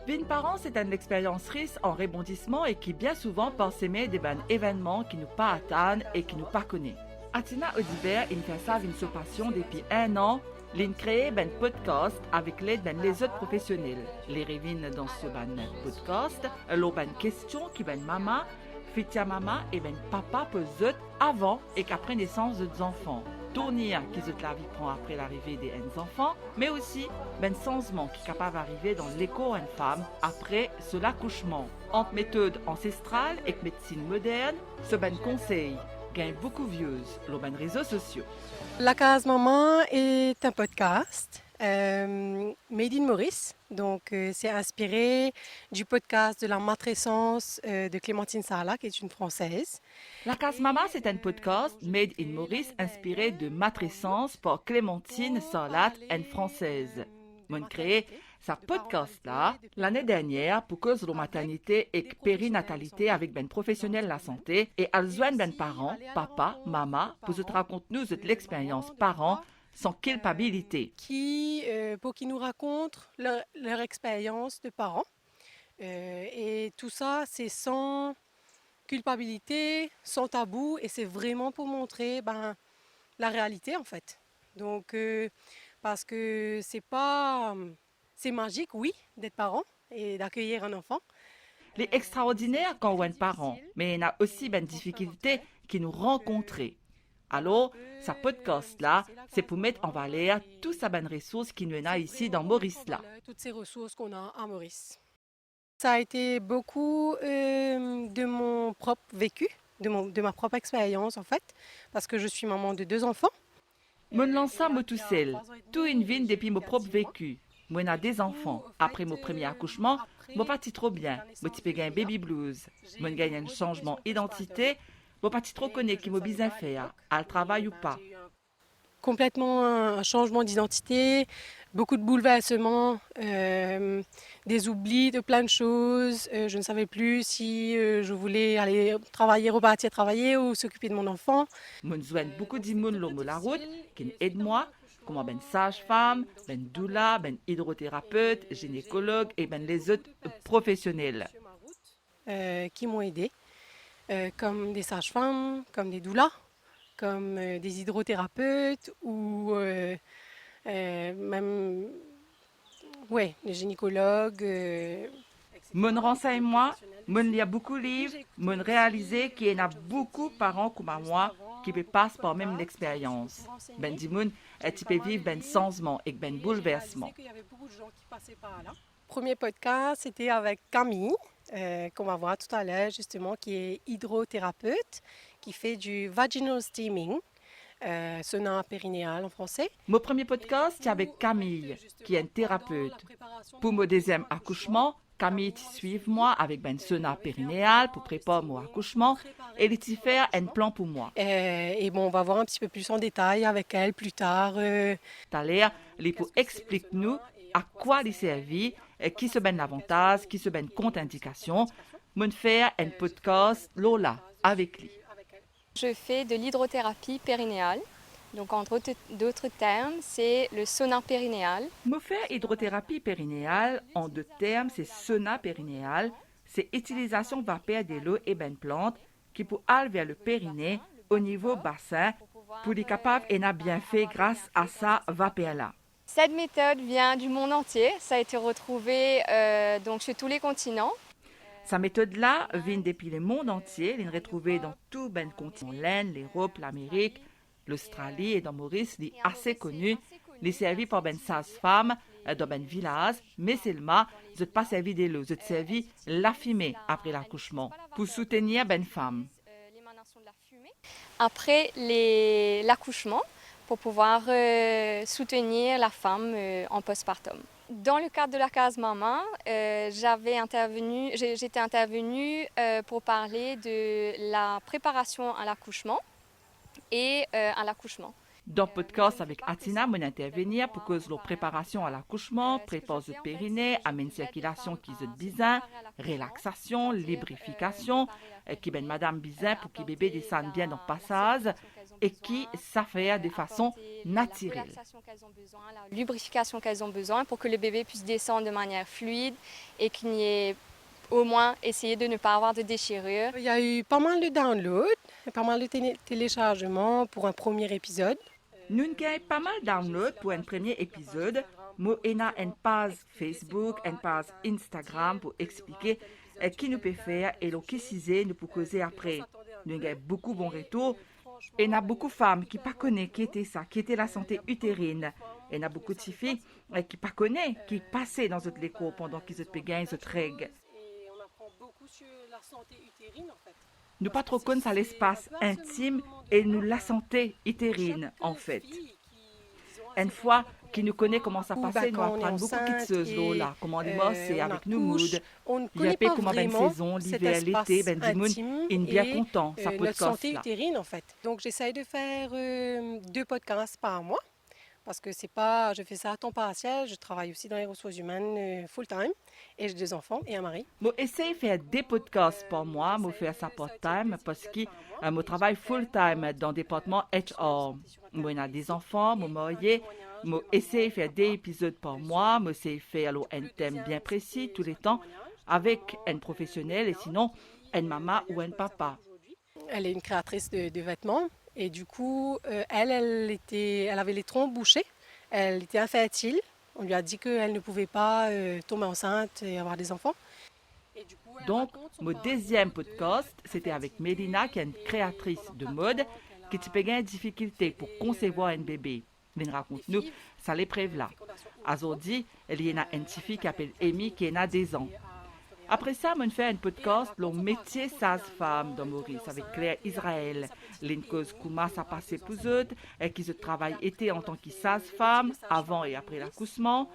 Vin parents, c'est une expérience riche en rebondissement et qui bien souvent peut s'aimer des événements qui nous pas attendent et qui nous pas connaissent. Atina Audibert, il fait ça avec sa passion depuis 1 an. Il crée un podcast avec l'aide des autres professionnels. Les revines dans ce podcast, l'ont une question qui maman, fitia maman et papa posent avant et qu'après naissance des enfants. Tournir qui se la vie prend après l'arrivée des enfants, mais aussi changement qui est capable d'arriver dans l'écho à une femme après l'accouchement. Entre méthode ancestrale et médecine moderne, ce conseil gagne beaucoup vieux sur les réseaux sociaux. La Case Maman est un podcast made in Maurice. Donc, c'est inspiré du podcast de la matrescence de Clémentine Sarlat, qui est une Française. La Case Maman, c'est un podcast made in Maurice inspiré de matrescence par Clémentine Sarlat, une Française. Mon créé sa podcast-là l'année dernière pour cause de maternité et périnatalité avec professionnel de la santé et elles joignent parents, papa, maman, pour se raconter nous de l'expérience parents sans culpabilité. Pour qu'ils nous racontent leur expérience de parents. Et tout ça, c'est sans culpabilité, sans tabou, et c'est vraiment pour montrer la réalité en fait. Donc, parce que c'est magique, oui, d'être parent et d'accueillir un enfant. Les extraordinaires quand on est parent, mais il y a aussi des difficultés qui nous rencontrent. Alors, ce podcast-là, c'est pour mettre en valeur toutes ces bonnes ressources qui nous sont ici dans Maurice-là. Toutes ces ressources qu'on a à Maurice. Ça a été beaucoup de mon propre vécu, de ma propre expérience en fait, parce que je suis maman de 2 enfants. Mon lança moi tout seul, tout une vie depuis mon propre vécu. Moi j'ai des enfants. Après mon premier accouchement, moi pas trop bien. Moi tu peux un baby blues. Moi gagne un changement d'identité. Moi pas trop connais qui m'a bien fait, à travail ou pas. Complètement un changement d'identité, beaucoup de bouleversements, des oublis de plein de choses. Je ne savais plus si je voulais aller travailler, repartir travailler ou s'occuper de mon enfant. Moi joue beaucoup d'immunes sur la route qui aide moi, comme sage-femme, doula, hydrothérapeute, gynécologue et les autres professionnels. Qui m'ont aidé, comme des sages-femmes, comme des doulas, comme des hydrothérapeutes ou même des gynécologues. Mon renseigne-moi, mon lit beaucoup de livres, mon réalisé qu'il y en a beaucoup de parents comme moi qui passent par même l'expérience. Dimoun, tu peux vivre changement et bouleversement. Premier podcast, c'était avec Camille, qu'on va voir tout à l'heure justement, qui est hydrothérapeute, qui fait du vaginal steaming, sauna périnéal en français. Mon premier podcast, c'est avec Camille, qui est une thérapeute. Pour mon deuxième accouchement, Camille suit moi avec sauna périnéal pour préparer mon accouchement et elle fait un plan pour moi. Et bon, on va voir un petit peu plus en détail avec elle plus tard. Tout à l'heure, elle pour explique-nous à quoi il servit, qui se ben l'avantage, qui se ben contre-indication. Mon faire un podcast Lola avec lui. Je fais de l'hydrothérapie périnéale. Donc, entre d'autres termes, c'est le sauna périnéal. Me faire hydrothérapie périnéale, en 2 termes, c'est sauna périnéal. C'est utilisation vapeur de l'eau et plante qui peut aller vers le périnée au niveau bassin pour être capable et n'a bien fait grâce à sa vapeur-là. Cette méthode vient du monde entier. Ça a été retrouvé donc chez tous les continents. Sa méthode-là vient depuis le monde entier. Elle est retrouvée dans tout les continents, l'Inde, l'Europe, l'Amérique, l'Australie et dans Maurice. Elle est assez connue. Elle est servie par des sages-femmes dans des villages, mais seulement, je ne pas servi de l'eau, je te servi la fumée après l'accouchement pour soutenir les femmes. Après l'accouchement, pour pouvoir soutenir la femme en postpartum. Dans le cadre de la Case Maman, j'étais intervenue pour parler de la préparation à l'accouchement et à l'accouchement. Dans le podcast avec Atina, on intervenir pour cause de la préparation à l'accouchement, préparation du périnée, amène circulation qui est bizarre, relaxation, lubrification, qui ben madame bizarre pour que bébé descende bien dans le passage, et qui savent faire de façon apporter naturelle. La relaxation qu'elles ont besoin, la lubrification qu'elles ont besoin pour que le bébé puisse descendre de manière fluide et qu'il n'y ait au moins essayer de ne pas avoir de déchirure. Il y a eu pas mal de downloads, pas mal de téléchargements pour un premier épisode. Nous avons pas mal de downloads pour un premier épisode. Nous avons une page Facebook, une page Instagram pour expliquer qui nous peut faire et le qui s'y nous peut causer après. Nous avons beaucoup de bons retours. Et il y a beaucoup de femmes qui ne connaissent pas qui était ça, qui était la santé utérine. Et il y a beaucoup de filles qui ne connaissent, qui passaient dans notre école pendant qu'ils étaient gagné notre règle. Et on apprend beaucoup sur la santé utérine en fait. Nous pas trop connaissons l'espace intime et nous la santé utérine en fait. Une fois qu'ils nous connaissent comment ça passe, nous apprenons beaucoup de choses là, comment les mots c'est avec nous mood. Il y a pas comment une saison, l'hiver, l'été, ben du monde, il est bien content ça notre podcast santé là. utérine en fait. Donc j'essaye de faire 2 podcasts par mois parce que c'est pas, je fais ça à temps partiel, je travaille aussi dans les ressources humaines full time et j'ai 2 enfants et un mari. Moi essaye de faire des podcasts par mois, moi faire ça part-time parce que moi travaille full-time dans le département HR. Moi j'ai des enfants, moi marié. Moi essaye de faire des épisodes par mois, moi essaye de faire alors, un thème bien précis tous les temps avec un professionnel et sinon une maman ou un papa. Elle est une créatrice de vêtements et du coup, elle avait les trompes bouchées, elle était infertile. On lui a dit qu'elle ne pouvait pas tomber enceinte et avoir des enfants. Et du coup, Donc, mon deuxième podcast, c'était avec Mélina, qui est une créatrice de mode, qui a une difficulté pour concevoir un bébé. Elle raconte-nous ça l'épreuve là. Aujourd'hui, il y a une fille qui s'appelle Amy, qui a 10 ans. Après ça, on fait un podcast sur le métier sage-femme dans Maurice avec Claire Israël. L'une cause comment ça passait pour eux et qui se travaille été en tant que sage-femme avant et après l'accouchement.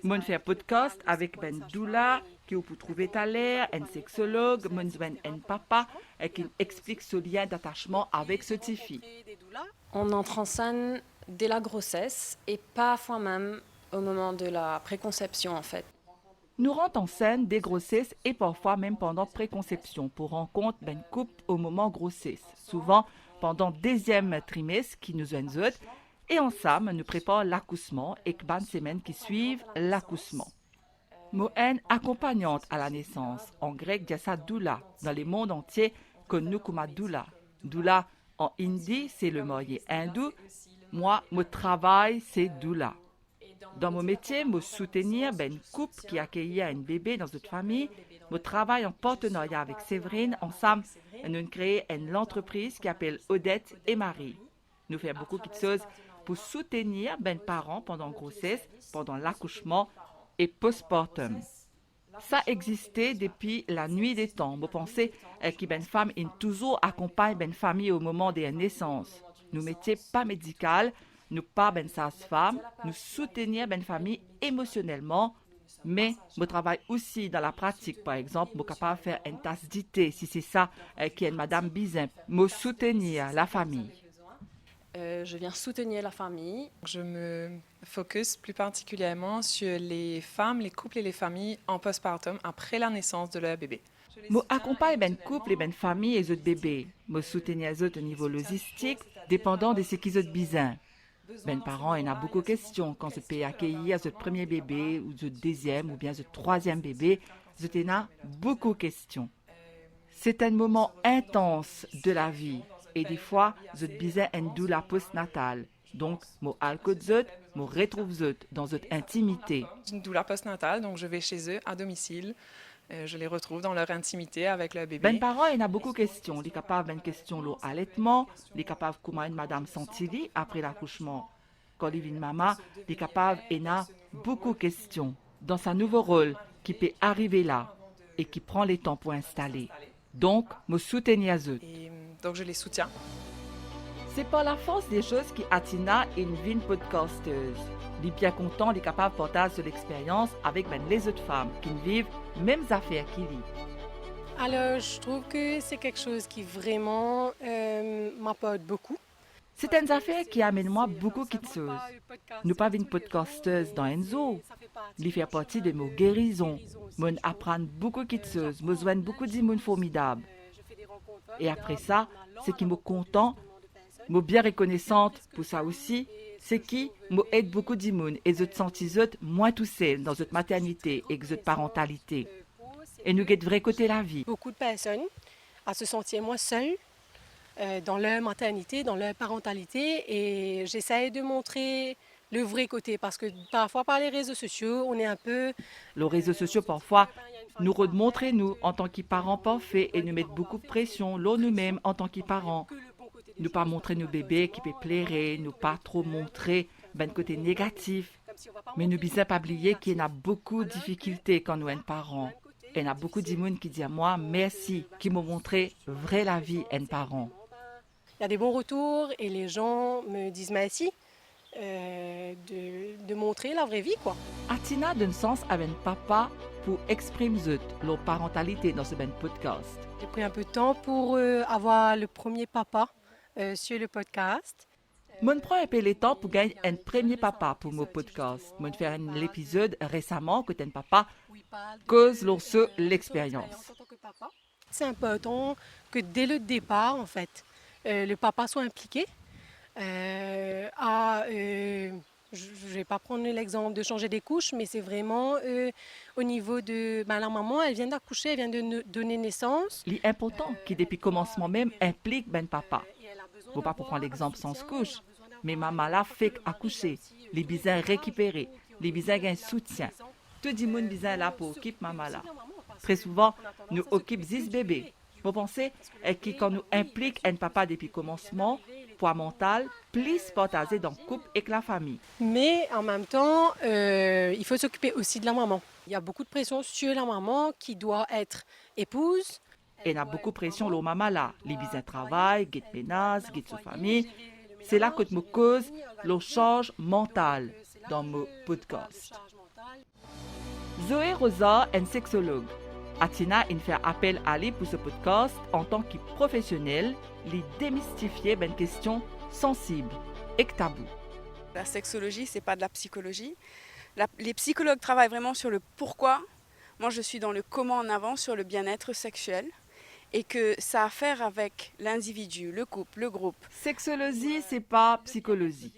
On fait un podcast avec Ben Doula qui vous trouver à l'air, un sexologue, un papa qui explique ce lien d'attachement avec ce fille. On entre en scène dès la grossesse et parfois même au moment de la préconception en fait. Nous rentrons en scène des grossesses et parfois même pendant préconception pour rencontre d'un couple au moment grossesse, souvent pendant deuxième trimestre qui nous autres et ensemble nous préparons l'accouchement et les semaines qui suivent l'accouchement. Moen accompagnante à la naissance, en grec dit ça doula, dans le monde entier connu comme doula. Doula en hindi c'est le marié hindou, moi mon travail c'est doula. Dans mon métier, je soutenir un couple qui accueille un bébé dans notre famille. Je travaille en partenariat avec Séverine. Ensemble, nous créons une entreprise qui s'appelle Odette et Marie. Nous faisons beaucoup de choses pour soutenir les parents pendant la grossesse, pendant l'accouchement et postpartum. Ça existait depuis la nuit des temps. Je pensais qu'une femme toujours accompagne une famille au moment de la naissance. Nous métier pas médical. Nous pas ben sage-femme, nous soutenir ben famille émotionnellement, mais je travaille aussi dans la pratique. Par exemple, je suis capable de faire une tasse d'ité, si c'est ça qui est Madame Bizin, me soutenir la famille. Je viens soutenir la famille. Je me focus plus particulièrement sur les femmes, les couples et les familles en postpartum après la naissance de leur bébé. Je accompagne ben couple et ben famille et autres bébés. Je soutenir les autres au niveau logistique, dépendant de ce qu'ils ont besoin. Ben parents, il y a beaucoup de questions quand je peux accueillir ce premier bébé ou ce deuxième ou bien ce troisième bébé. Il y a beaucoup de questions. C'est un moment intense de la vie et des fois, je besoin une doula postnatale. Donc, je retrouve dans cette intimité. Une doula postnatale, donc je vais chez eux à domicile. Je les retrouve dans leur intimité avec leur bébé. Ben parents, il y a beaucoup de questions. Les capables une question sur l'allaitement, les capables comment une madame sentit après l'accouchement. Quand il vient maman, les capables il y a beaucoup de questions dans sa nouveau rôle qui peut arriver là et qui prend le temps pour installer. Donc, me soutenir eux. Et donc je les soutiens. C'est par la force des choses qui Atina est une vie podcasteuse. Il est bien content, il est capable de partager l'expérience avec les autres femmes qui vivent les mêmes affaires qu'il vit. Alors, je trouve que c'est quelque chose qui vraiment m'apporte beaucoup. C'est une affaire qui amène moi beaucoup de choses. Nous pas une podcasteuse dans Enzo. Il fait partie de mes guérisons. Moi apprends beaucoup de choses. Moi joins beaucoup de monde formidables. Et après ça, ce qui me content, Moi bien reconnaissante pour ça aussi, c'est qui moi aide beaucoup d'immunes et je sentis moins tout seul dans notre maternité et notre parentalité. Et nous guette vrai côté la vie. Beaucoup de personnes à se sentir moins seules dans leur maternité, dans leur parentalité. Et j'essaie de montrer le vrai côté parce que parfois par les réseaux sociaux, on est un peu... Les réseaux sociaux parfois nous remontrent nous en tant que parents parfaits et nous mettent beaucoup de pression l'on nous-mêmes en tant que parents. Nous pas montrer nos bébés qui peuvent plaire, nous pas trop montrer ben côté négatif. Mais nous ne pas oublier qu'il y a beaucoup de difficultés quand nous sommes parents. Il y a beaucoup de monde qui disent à moi merci, qui m'ont montré vrai la vie en parents. Il y a des bons retours et les gens me disent merci de montrer la vraie vie, quoi. Atina donne sens à un papa pour exprimer leur parentalité dans ce ben podcast. J'ai pris un peu de temps pour avoir le premier papa sur le podcast. Je prends un peu le temps pour gagner un premier papa pour mon podcast. Je faire un épisode récemment que un papa cause lorsque l'expérience. C'est important que dès le départ, en fait, le papa soit impliqué. Je ne vais pas prendre l'exemple de changer des couches, mais c'est vraiment au niveau de la maman, elle vient d'accoucher, elle vient de donner naissance. L'important qui depuis le commencement même implique ben papa. Faut pas pour prendre l'exemple sans couche, mais maman là fait accoucher, les besoins récupérés, les besoins gagnent soutien. Tout le monde besoin là pour occuper maman là. Très souvent, nous occupons 10 bébés. Vous pensez que quand nous impliquons un papa depuis le commencement, poids mental, plus partagé dans le couple et la famille. Mais en même temps, il faut s'occuper aussi de la maman. Il y a beaucoup de pression sur la maman qui doit être épouse. Et il y a beaucoup de pression sur la maman là. Les besoins de travail, les ménages, les famille. C'est là que me cause le charge mental dans mon podcast. Zoé Rosa est une sexologue. Atina fait appel à lui pour ce podcast en tant que professionnel, lui démystifier une question sensible et tabou. La sexologie, c'est pas de la psychologie. Les psychologues travaillent vraiment sur le pourquoi. Moi, je suis dans le comment en avant sur le bien-être sexuel et que ça a à faire avec l'individu, le couple, le groupe. Sexologie, c'est pas psychologie.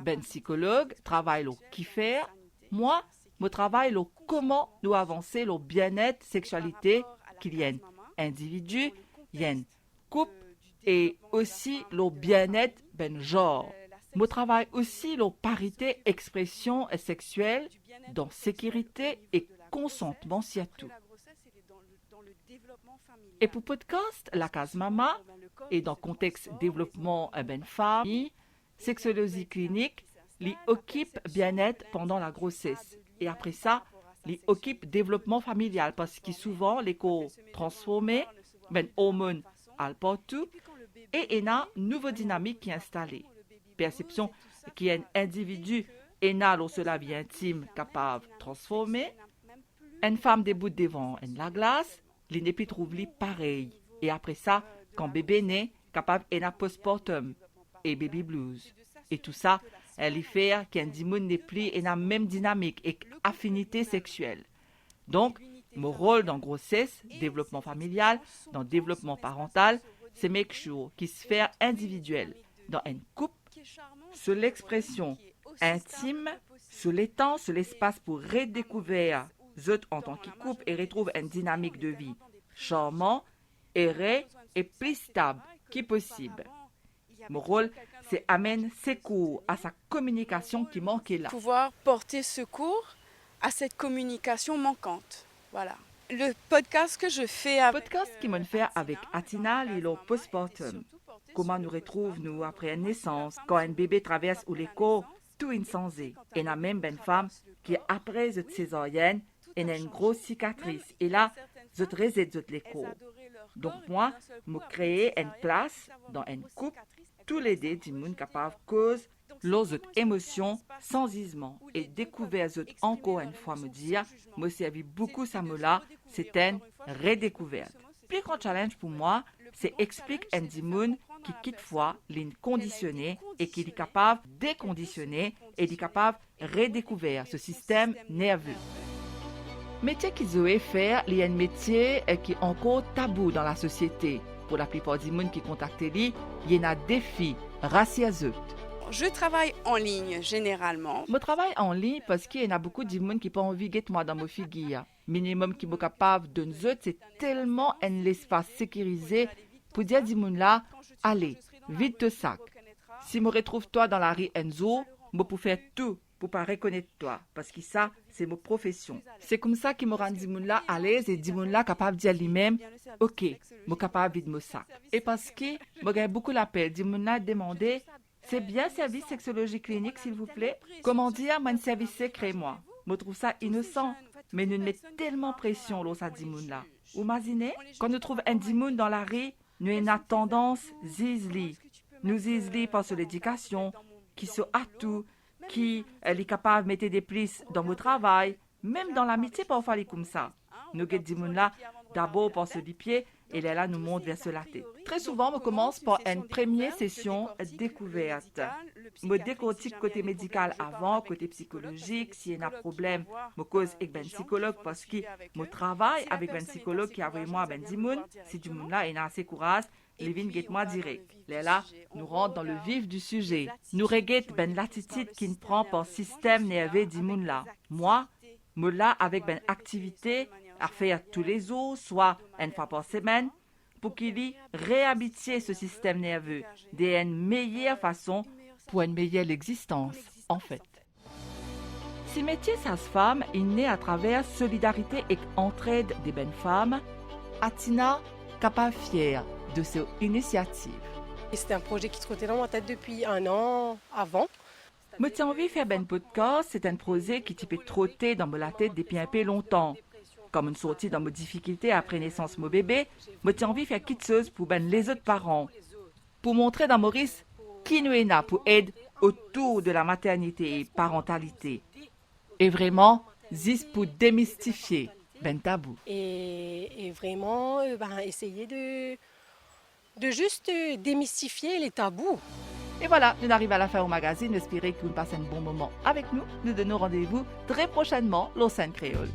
Ben psychologue travaille le qui faire. Moi, je travaille le comment nous avancer le bien-être, sexualité qu'il y a un individu, il y a un couple et aussi le bien-être ben genre. Je travaille aussi la parité expression sexuelle dans sécurité et consentement surtout. Et pour podcast La Case Mama et dans contexte développement ben famille, sexologie clinique, li occupe bien-être pendant la grossesse. Et après ça, li occupe développement familial parce que souvent les corps transformés, ben hormones al partout et il y a une nouvelle dynamique qui est installée. Perception qui est un individu et n'a la vie intime capable de transformer. Une femme debout devant la glace, li ne peut trouver pareil. Et après ça, quand bébé naît, capable de postpartum et baby blues. Et tout ça, elle y fait qu'un dimon n'est plus et la même dynamique et affinité sexuelle. Donc, mon rôle dans grossesse, développement familial, dans développement parental, c'est make sure qu'il se fait individuel dans un couple, sur l'expression intime, sur les temps, sur l'espace pour redécouvrir autres en tant que couple et retrouve une dynamique de vie charmant, aéré et plus stable qui possible. Mon rôle, c'est amener secours à sa communication qui manquait là. Pouvoir porter secours à cette communication manquante. Voilà. Le podcast que je fais avec... Podcast qui m'en fait avec Atina et le postpartum. Comment nous retrouvons-nous après une naissance, quand un bébé traverse ou l'écho, tout insensé. Et la même bonne femme qui, après cette césarienne, a une grosse cicatrice. Et là, je réside l'écho. Donc moi, je crée une place dans un couple, tous les deux du monde capable cause leurs émotions sans isement et découvrir encore une fois me dire, me servi beaucoup ça me là, c'est une redécouverte. Plus grand challenge pour moi, c'est expliquer un dimon qui quitte fois ligne conditionnée et qui est capable de déconditionner et est capable de redécouvrir ce système nerveux. Métier qu'ils ont faire, il y a un métier qui est encore tabou dans la société. Pour la plupart des gens qui contactent lui, il y en a défi, raciazeux. Je travaille en ligne généralement. Je travaille en ligne parce qu'il y en a beaucoup de monde qui pas envie de moi dans mon figure. Minimum qui est capable de nous, c'est tellement un espace sécurisé pour dire à des gens là, allez, vide te sac. Si je retrouve toi dans la rue Enzo, je peux faire tout pour pas reconnaître toi, parce que ça, c'est ma profession. C'est comme ça qu'il me rend des gens là à l'aise et des gens là capable de dire lui-même, ok, je suis capable de vider mon sac. Et parce que je gagne beaucoup l'appel, des gens là demander, c'est bien service sexologie clinique, s'il vous plaît. Comment dire, mon service secret, moi. Je trouve ça innocent, mais nous mettons tellement pression sur ces gens là. Vous imaginez, quand nous trouvons un dimoun dans la rue, nous avons tendance zizli. Nous zizli par l'éducation, qui sont à tout, qui est capable de mettre des plis dans votre travail, même dans l'amitié, parfois, les comme ça. Nous avons des gens là, d'abord par ce pied, et là, nous monte vers la tête. Très souvent, on commence par une première session découverte. Je décortique côté médical avant, côté psychologique. S'il y a un problème, je cause avec un psychologue parce que je travaille avec un psychologue qui a vraiment un dimoun. Si du monde là est assez courage, les vignes guettent moi direct. Là, nous rentrons dans le vif du sujet. Nous regardons ben l'attitude qui nous prend par système nerveux du monde là. Moi, je là avec une activité à faire tous les jours, soit une fois par semaine, pour qu'il y réhabituer ce système nerveux d'une meilleure façon pour une meilleure existence, en fait. Ce métier sage-femme est né à travers solidarité et entraide des bonnes femmes. Atina capable fière de cette initiative. C'était un projet qui trottait dans ma tête depuis un an avant. Me tiens envie de faire ben podcast, c'est un projet qui peut trotter dans ma tête depuis un peu longtemps. Comme une sortie dans mes difficultés après naissance mon bébé, me tiens envie de faire quitteuse pour ben les autres parents. Pour montrer dans Maurice qui nous est là pour aider autour de la maternité et parentalité. Et vraiment, zis pour démystifier ben tabou. Et vraiment essayer de juste démystifier les tabous. Et voilà, nous arrivons à la fin au magazine. J'espère que vous passez un bon moment avec nous. Nous donnons rendez-vous très prochainement, l'Océan Créole.